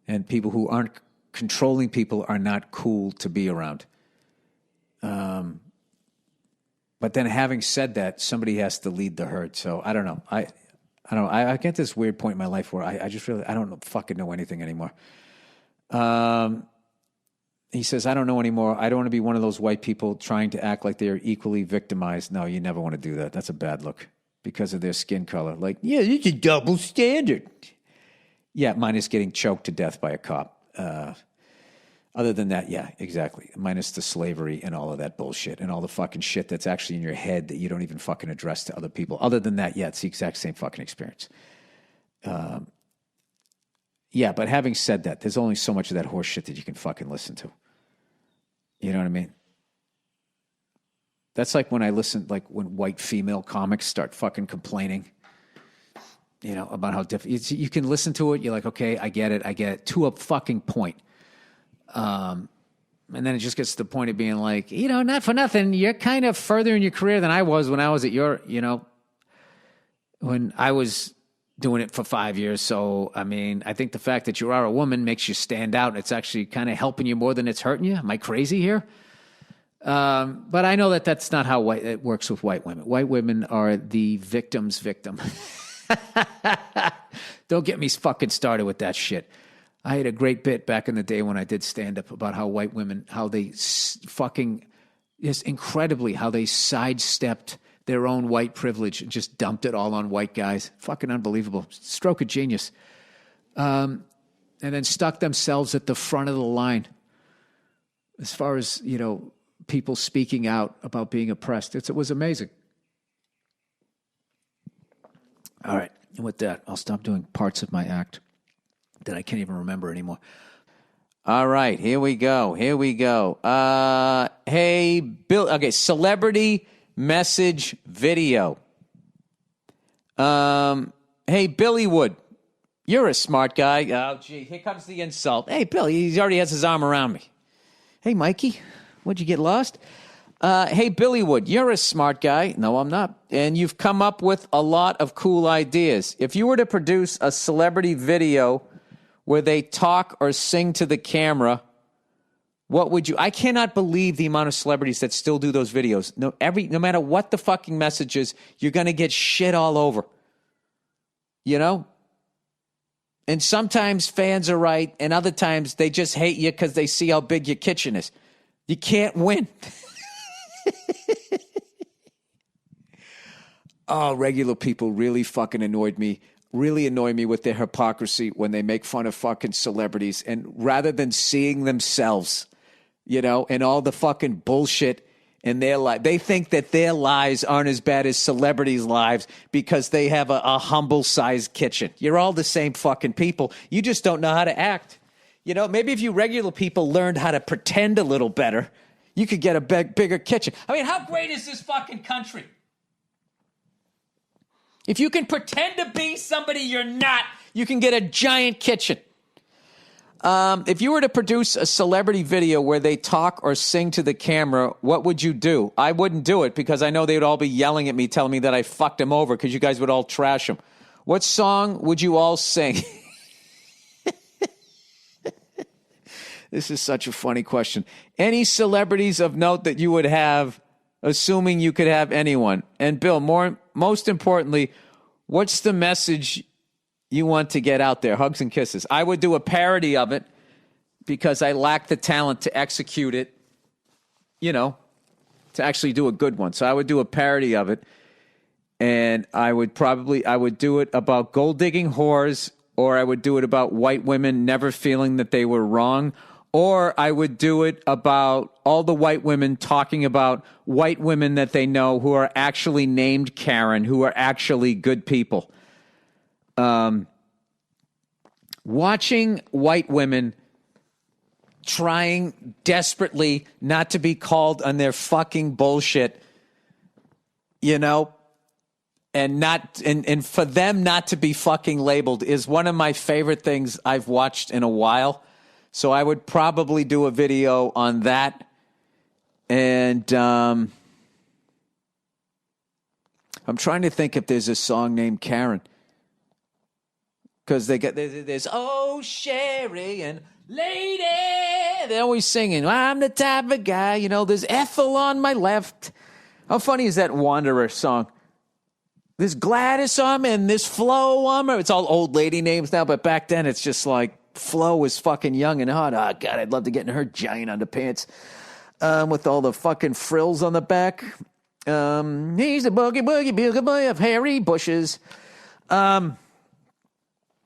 And people who aren't controlling people are not cool to be around. But then having said that, somebody has to lead the herd. So I don't know. I don't know. I get this weird point in my life where I just really, I don't fucking know anything anymore. He says, I don't know anymore. I don't want to be one of those white people trying to act like they're equally victimized. No, you never want to do that. That's a bad look because of their skin color. Like, yeah, it's a double standard. Yeah, mine is getting choked to death by a cop. Other than that, yeah, exactly. Minus the slavery and all of that bullshit and all the fucking shit that's actually in your head that you don't even fucking address to other people. Other than that, yeah, it's the exact same fucking experience. Yeah, but having said that, there's only so much of that horse shit that you can fucking listen to. You know what I mean? That's like when I listen, like when white female comics start fucking complaining, about how different. You can listen to it. You're like, okay, I get it, to a fucking point. And then it just gets to the point of being like, not for nothing, you're kind of further in your career than I was when I was at your, when I was doing it for 5 years. So, I mean, I think the fact that you are a woman makes you stand out. It's actually kind of helping you more than it's hurting you. Am I crazy here? But I know that that's not how it works with white women. White women are the victim's victim. Don't get me fucking started with that shit. I had a great bit back in the day when I did stand up about how white women, how they fucking, just incredibly, how they sidestepped their own white privilege and just dumped it all on white guys. Fucking unbelievable. Stroke of genius. And then stuck themselves at the front of the line as far as, you know, people speaking out about being oppressed. It was amazing. All right. And with that, I'll stop doing parts of my act that I can't even remember anymore. All right. Here we go. Hey, Bill. Okay. Celebrity message video. Hey, Billywood. You're a smart guy. Oh, gee. Here comes the insult. Hey, Bill. He already has his arm around me. Hey, Mikey. What'd you get lost? Hey, Billywood, you're a smart guy. No, I'm not. And you've come up with a lot of cool ideas. If you were to produce a celebrity video where they talk or sing to the camera, what would you... I cannot believe the amount of celebrities that still do those videos. No matter what the fucking message is, you're going to get shit all over. You know? And sometimes fans are right, and other times they just hate you because they see how big your kitchen is. You can't win. Oh, regular people really fucking annoy me with their hypocrisy when they make fun of fucking celebrities. And rather than seeing themselves, you know, and all the fucking bullshit in their life, they think that their lives aren't as bad as celebrities' lives because they have a humble-sized kitchen. You're all the same fucking people. You just don't know how to act. You know, maybe if you regular people learned how to pretend a little better, you could get a bigger kitchen. I mean, how great is this fucking country? If you can pretend to be somebody you're not, you can get a giant kitchen. If you were to produce a celebrity video where they talk or sing to the camera, what would you do? I wouldn't do it because I know they would all be yelling at me, telling me that I fucked them over because you guys would all trash them. What song would you all sing? This is such a funny question. Any celebrities of note that you would have, assuming you could have anyone? And Bill, most importantly, what's the message you want to get out there? Hugs and kisses. I would do a parody of it because I lack the talent to execute it, you know, to actually do a good one. So I would do a parody of it, and I would do it about gold digging whores, or I would do it about white women never feeling that they were wrong, or I would do it about all the white women talking about white women that they know who are actually named Karen, who are actually good people. Watching white women trying desperately not to be called on their fucking bullshit, you know, and for them not to be fucking labeled is one of my favorite things I've watched in a while. So I would probably do a video on that. And I'm trying to think if there's a song named Karen. Because there's oh, Sherry and lady. They're always singing, I'm the type of guy, you know, there's Ethel on my left. How funny is that Wanderer song? There's Gladys on me and there's Flo on me. It's all old lady names now, but back then it's just like Flo was fucking young and hot. Oh, God, I'd love to get in her giant underpants with all the fucking frills on the back. He's a boogie boy of hairy bushes. Let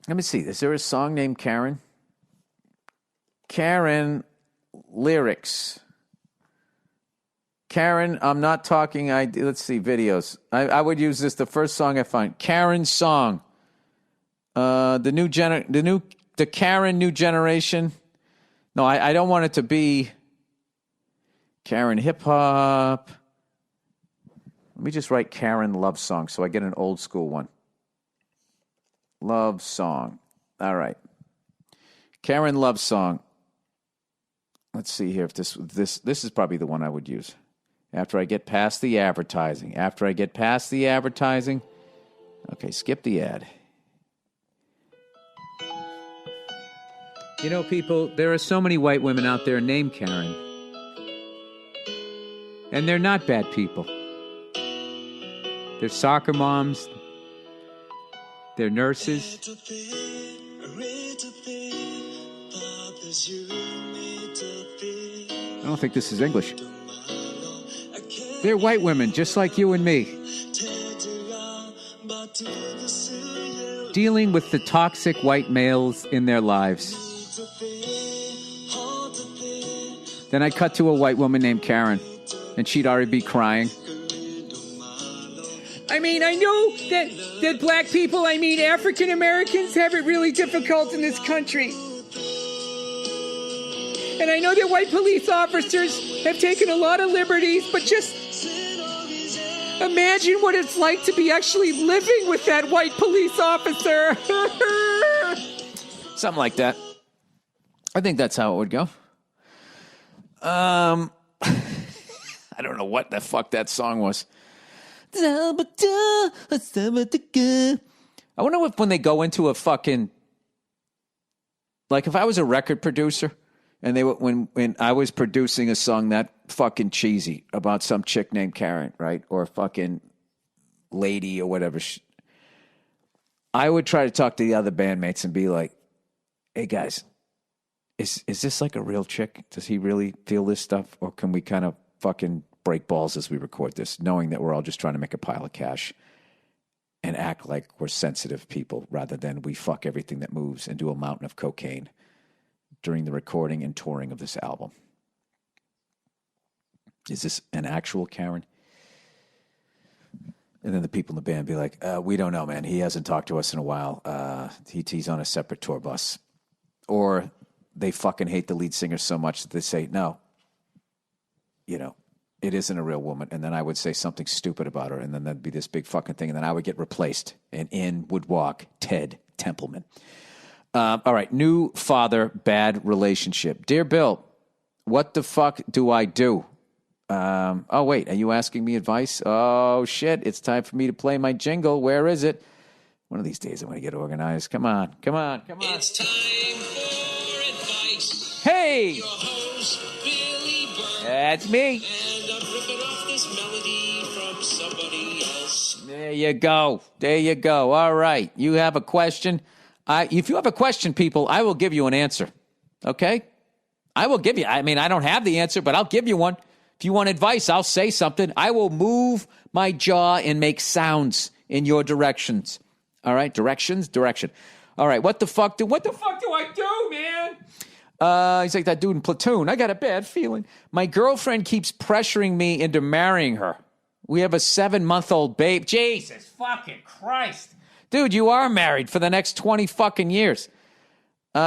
me see. Is there a song named Karen? Karen lyrics. Karen, I'm not talking. Let's see videos. I would use this. The first song I find. Karen song. The Karen new generation. No, I don't want it to be Karen hip hop. Let me just write Karen love song so I get an old school one. Love song. All right. Karen love song. Let's see here if this is probably the one I would use. After I get past the advertising. Okay, skip the ad. You know, people, there are so many white women out there named Karen. And they're not bad people. They're soccer moms. They're nurses. I don't think this is English. They're white women, just like you and me. Dealing with the toxic white males in their lives. Then I cut to a white woman named Karen, and she'd already be crying. I mean, I know that black people, African Americans have it really difficult in this country. And I know that white police officers have taken a lot of liberties, but just imagine what it's like to be actually living with that white police officer. Something like that. I think that's how it would go. I don't know what the fuck that song was. I wonder if when they go into a fucking, like if I was a record producer and they were, when I was producing a song that fucking cheesy about some chick named Karen, right? Or a fucking lady or whatever. I would try to talk to the other bandmates and be like, hey guys, is this like a real chick? Does he really feel this stuff? Or can we kind of fucking break balls as we record this, knowing that we're all just trying to make a pile of cash and act like we're sensitive people rather than we fuck everything that moves and do a mountain of cocaine during the recording and touring of this album? Is this an actual Karen? And then the people in the band be like, we don't know, man. He hasn't talked to us in a while. He's on a separate tour bus. Or they fucking hate the lead singer so much that they say, no, it isn't a real woman. And then I would say something stupid about her. And then that'd be this big fucking thing. And then I would get replaced. And in would walk Ted Templeman. All right. New father, bad relationship. Dear Bill, what the fuck do I do? Oh, wait. Are you asking me advice? Oh, shit. It's time for me to play my jingle. Where is it? One of these days I'm going to get organized. Come on. It's time for advice. Hey! Your host, Billy Burr. That's me. And I'm ripping off this melody from somebody else. There you go. All right. You have a question? If you have a question, people, I will give you an answer. Okay? I will give you. I don't have the answer, but I'll give you one. If you want advice, I'll say something. I will move my jaw and make sounds in your directions. All right? Direction. All right. What the fuck do I do, man? He's like that dude in Platoon. I got a bad feeling. My girlfriend keeps pressuring me into marrying her. We have a 7-month-old babe. Jesus fucking Christ. Dude, you are married for the next 20 fucking years. We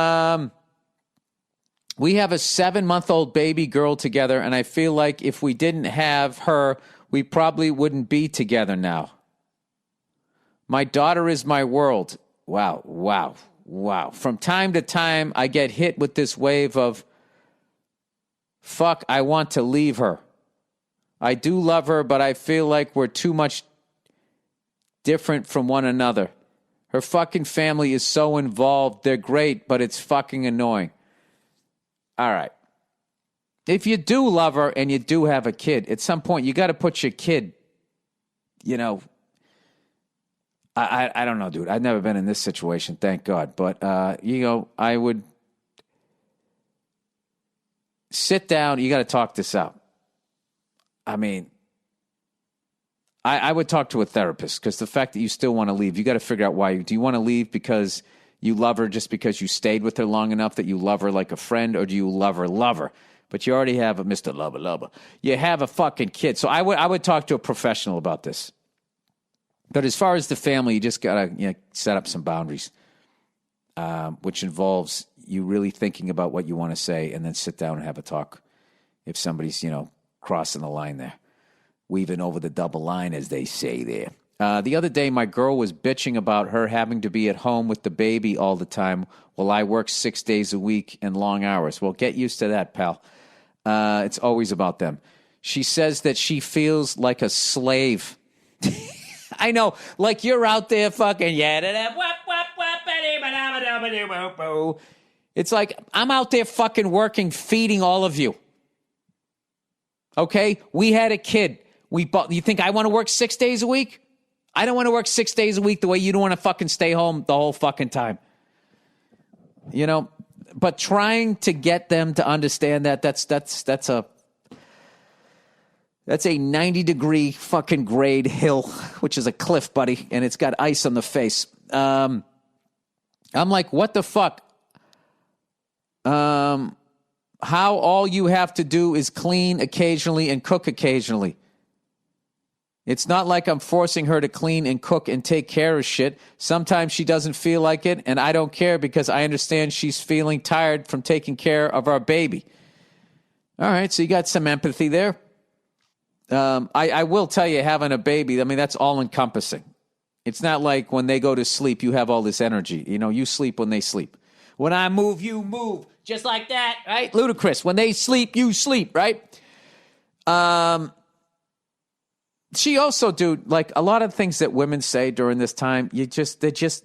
have a 7-month-old baby girl together, and I feel like if we didn't have her, we probably wouldn't be together now. My daughter is my world. Wow. From time to time, I get hit with this wave of, fuck, I want to leave her. I do love her, but I feel like we're too much different from one another. Her fucking family is so involved. They're great, but it's fucking annoying. All right. If you do love her and you do have a kid, at some point you got to put your kid, I don't know, dude. I've never been in this situation, thank God. But, I would sit down. You got to talk this out. I would talk to a therapist because the fact that you still want to leave, you got to figure out why. Do you want to leave because you love her just because you stayed with her long enough that you love her like a friend, or do you love her? But you already have a Mr. Lover. You have a fucking kid. So I would talk to a professional about this. But as far as the family, you just got to set up some boundaries, which involves you really thinking about what you want to say and then sit down and have a talk if somebody's, crossing the line there. Weaving over the double line, as they say there. The other day, my girl was bitching about her having to be at home with the baby all the time while I work 6 days a week and long hours. Well, get used to that, pal. It's always about them. She says that she feels like a slave. I know, like you're out there fucking It's like I'm out there fucking working, feeding all of you. Okay? We had a kid. You think I want to work 6 days a week? I don't want to work 6 days a week the way you don't want to fucking stay home the whole fucking time. You know, but trying to get them to understand that's a 90-degree fucking grade hill, which is a cliff, buddy, and it's got ice on the face. I'm like, what the fuck? How all you have to do is clean occasionally and cook occasionally. It's not like I'm forcing her to clean and cook and take care of shit. Sometimes she doesn't feel like it, and I don't care because I understand she's feeling tired from taking care of our baby. All right, so you got some empathy there. I will tell you, having a baby, I mean, that's all-encompassing. It's not like when they go to sleep, you have all this energy. You know, you sleep when they sleep. When I move, you move. Just like that, right? Ludicrous. When they sleep, you sleep, right? She also, dude, like a lot of things that women say during this time, they're just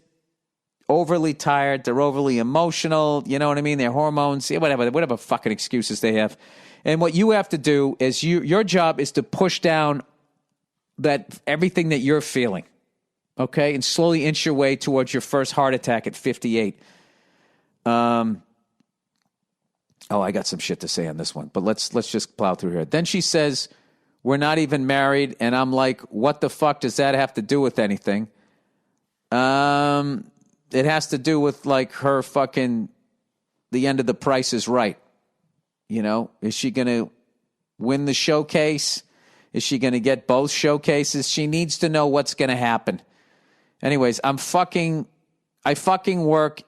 overly tired. They're overly emotional. You know what I mean? Their hormones, whatever fucking excuses they have. And what you have to do is your job is to push down that everything that you're feeling, okay, and slowly inch your way towards your first heart attack at 58. I got some shit to say on this one, but let's just plow through here. Then she says, we're not even married, and I'm like, what the fuck does that have to do with anything? It has to do with like her fucking the end of The Price is Right. You know, is she going to win the showcase? Is she going to get both showcases? She needs to know what's going to happen. Anyways, I fucking work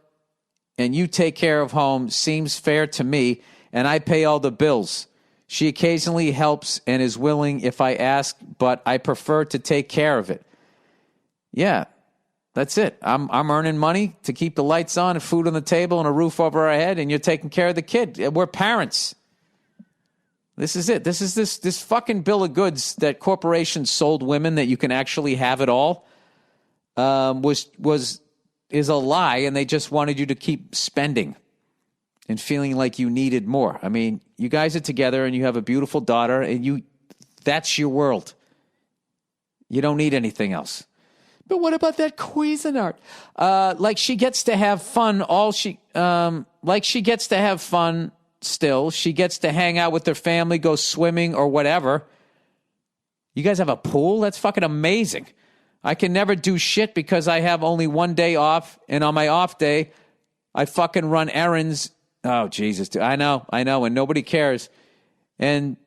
and you take care of home seems fair to me, and I pay all the bills. She occasionally helps and is willing if I ask, but I prefer to take care of it. Yeah, that's it. I'm earning money to keep the lights on and food on the table and a roof over our head, and you're taking care of the kid. We're parents. This is it. This is this fucking bill of goods that corporations sold women that you can actually have it all. Is a lie, and they just wanted you to keep spending and feeling like you needed more. I mean, you guys are together and you have a beautiful daughter, and that's your world. You don't need anything else. But what about that Cuisinart? Like she gets to have fun. Like she gets to have fun still. She gets to hang out with her family, go swimming or whatever. You guys have a pool? That's fucking amazing. I can never do shit because I have only one day off, and on my off day, I fucking run errands. Oh, Jesus, dude. I know, and nobody cares. And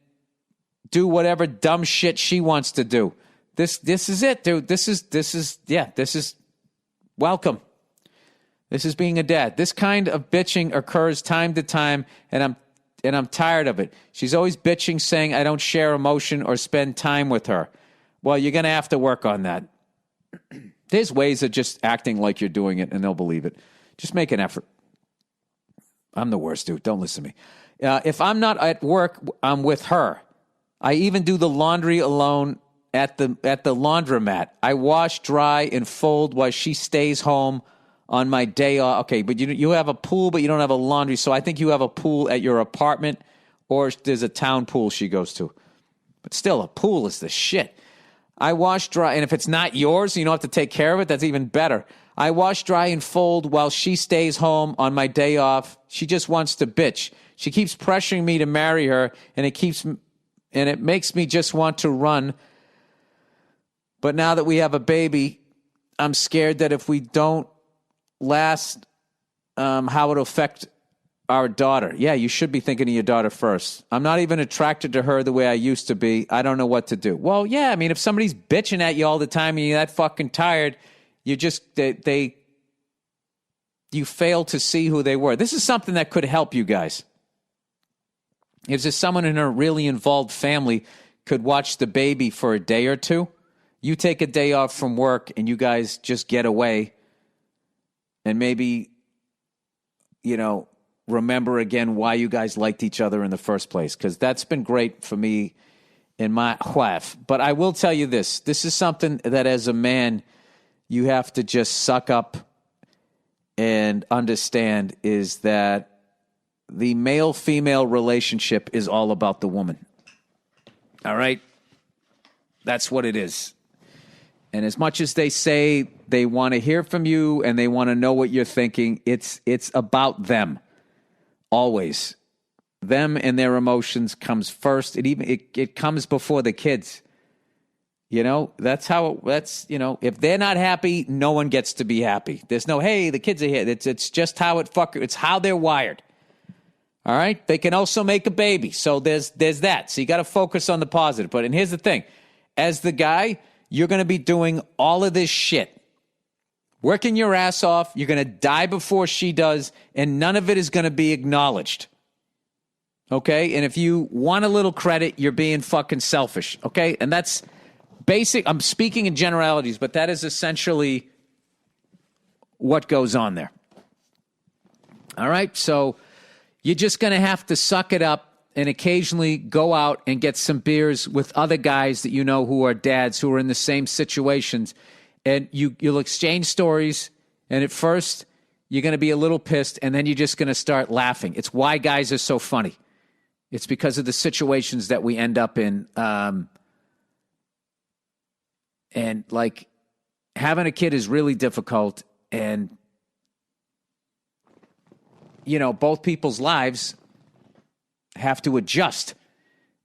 do whatever dumb shit she wants to do. This is it, dude. This is welcome. This is being a dad. This kind of bitching occurs time to time, and I'm tired of it. She's always bitching, saying I don't share emotion or spend time with her. Well, you're going to have to work on that. There's ways of just acting like you're doing it, and they'll believe it. Just make an effort. I'm the worst, dude. Don't listen to me. If I'm not at work, I'm with her. I even do the laundry alone at the laundromat. I wash, dry, and fold while she stays home on my day off. Okay, but you have a pool, but you don't have a laundry. So I think you have a pool at your apartment, or there's a town pool she goes to. But still, a pool is the shit. I wash, dry, and if it's not yours, you don't have to take care of it, that's even better. I wash, dry, and fold while she stays home on my day off. She just wants to bitch. She keeps pressuring me to marry her, and it makes me just want to run. But now that we have a baby, I'm scared that if we don't last, how it'll affect our daughter. Yeah, you should be thinking of your daughter first. I'm not even attracted to her the way I used to be. I don't know what to do. Well, yeah, I mean, if somebody's bitching at you all the time and you're that fucking tired, you just, you fail to see who they were. This is something that could help you guys. If there's someone in a really involved family could watch the baby for a day or two, you take a day off from work and you guys just get away and maybe, remember again why you guys liked each other in the first place, because that's been great for me in my wife. But I will tell you this. This is something that as a man, you have to just suck up and understand is that the male-female relationship is all about the woman. All right? That's what it is. And as much as they say they want to hear from you and they want to know what you're thinking, it's about them. Always. Them and their emotions comes first. It comes before the kids. You know, that's if they're not happy, no one gets to be happy. There's no, hey, the kids are here. It's just how it's how they're wired. All right? They can also make a baby. So there's that. So you got to focus on the positive. But and here's the thing. As the guy, you're going to be doing all of this shit. Working your ass off. You're going to die before she does. And none of it is going to be acknowledged. Okay? And if you want a little credit, you're being fucking selfish. Okay? And that's basic. I'm speaking in generalities, but that is essentially what goes on there. All right? So you're just going to have to suck it up and occasionally go out and get some beers with other guys that you know who are dads who are in the same situations. And you'll exchange stories. And at first, you're going to be a little pissed. And then you're just going to start laughing. It's why guys are so funny. It's because of the situations that we end up in. And like having a kid is really difficult. And, you know, both people's lives have to adjust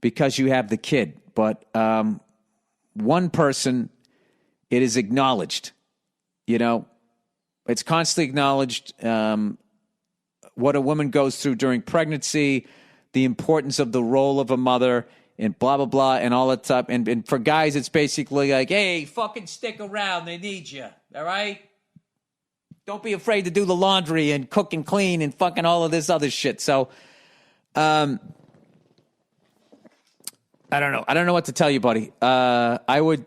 because you have the kid. But one person, it is acknowledged. You know, it's constantly acknowledged what a woman goes through during pregnancy, the importance of the role of a mother, and blah, blah, blah, and all that stuff. And for guys, it's basically like, hey, fucking stick around. They need you. All right? Don't be afraid to do the laundry and cook and clean and fucking all of this other shit. So, I don't know. I don't know what to tell you, buddy. I would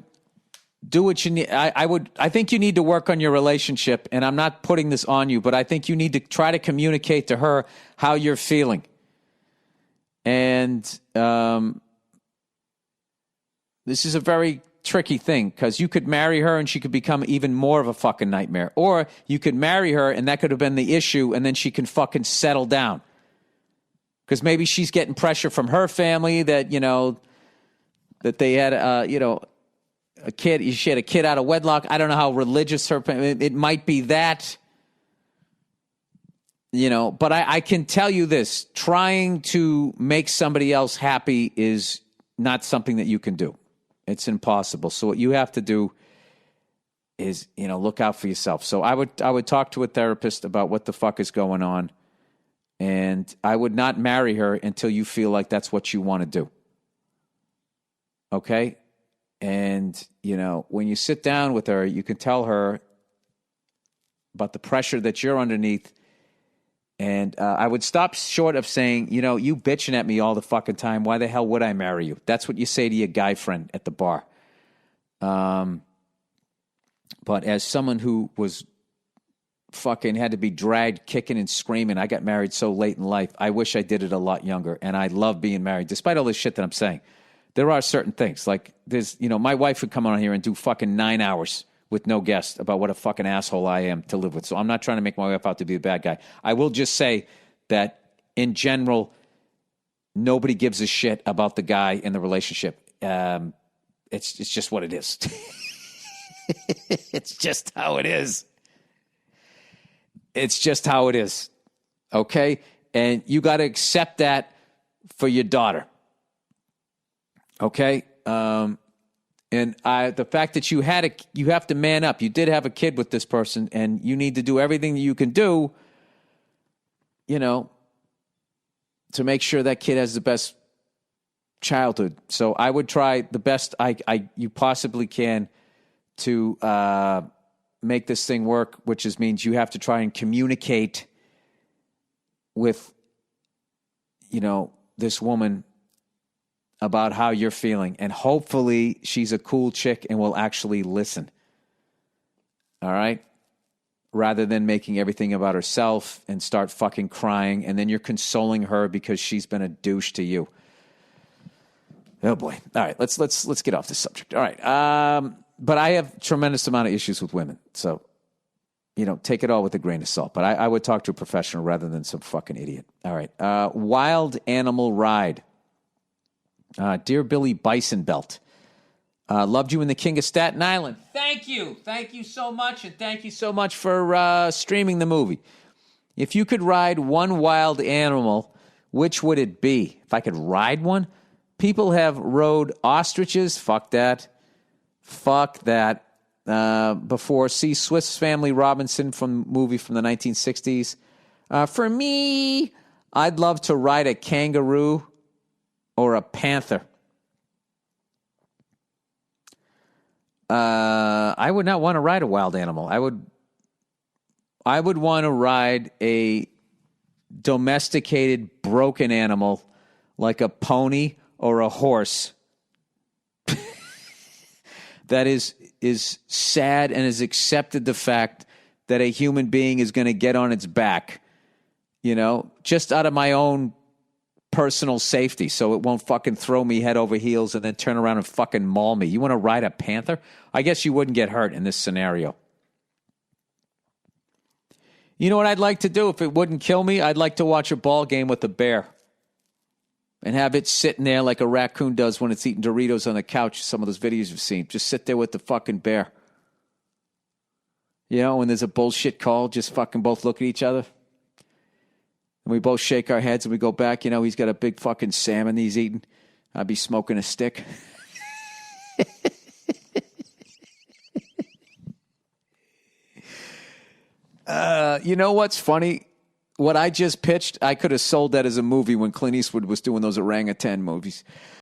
do what you need. I think you need to work on your relationship, and I'm not putting this on you, but I think you need to try to communicate to her how you're feeling. And this is a very tricky thing because you could marry her and she could become even more of a fucking nightmare. Or you could marry her and that could have been the issue, and then she can fucking settle down. Because maybe she's getting pressure from her family that, you know, that they had, a kid. She had a kid out of wedlock. I don't know how religious her. It might be that, you know. But I can tell you this: trying to make somebody else happy is not something that you can do. It's impossible. So what you have to do is, you know, look out for yourself. So I would talk to a therapist about what the fuck is going on, and I would not marry her until you feel like that's what you want to do. Okay? And, you know, when you sit down with her, you can tell her about the pressure that you're underneath. And I would stop short of saying, you know, you bitching at me all the fucking time. Why the hell would I marry you? That's what you say to your guy friend at the bar. But as someone who was fucking had to be dragged kicking and screaming, I got married so late in life. I wish I did it a lot younger. And I love being married, despite all this shit that I'm saying. There are certain things like there's, you know, my wife would come on here and do fucking 9 hours with no guest about what a fucking asshole I am to live with. So I'm not trying to make my wife out to be a bad guy. I will just say that in general, nobody gives a shit about the guy in the relationship. It's just what it is. It's just how it is. It's just how it is. Okay? And you got to accept that for your daughter. Okay? And the fact that you have to man up. You did have a kid with this person, and you need to do everything that you can do, you know, to make sure that kid has the best childhood. So I would try the best you possibly can to make this thing work, which means you have to try and communicate with, you know, this woman about how you're feeling. And hopefully she's a cool chick and will actually listen. All right? Rather than making everything about herself and start fucking crying, and then you're consoling her because she's been a douche to you. Oh boy. All right, let's get off this subject. All right. But I have tremendous amount of issues with women. So, take it all with a grain of salt. But I would talk to a professional rather than some fucking idiot. All right. Wild animal ride. Dear Billy Bisonbelt. Loved you in The King of Staten Island. Thank you. Thank you so much. And thank you so much for streaming the movie. If you could ride one wild animal, which would it be? If I could ride one? People have rode ostriches. Fuck that. Before. See Swiss Family Robinson movie from the 1960s. For me, I'd love to ride a kangaroo or a panther. I would not want to ride a wild animal. I would want to ride a domesticated, broken animal like a pony or a horse that is sad and has accepted the fact that a human being is going to get on its back, just out of my own personal safety, so it won't fucking throw me head over heels and then turn around and fucking maul me. You want to ride a panther? I guess you wouldn't get hurt in this scenario. You know what I'd like to do if it wouldn't kill me? I'd like to watch a ball game with a bear and have it sitting there like a raccoon does when it's eating Doritos on the couch. Some of those videos you've seen. Just sit there with the fucking bear. When there's a bullshit call, just fucking both look at each other. And we both shake our heads and we go back. He's got a big fucking salmon he's eating. I'd be smoking a stick. You know what's funny? What I just pitched, I could have sold that as a movie when Clint Eastwood was doing those orangutan movies.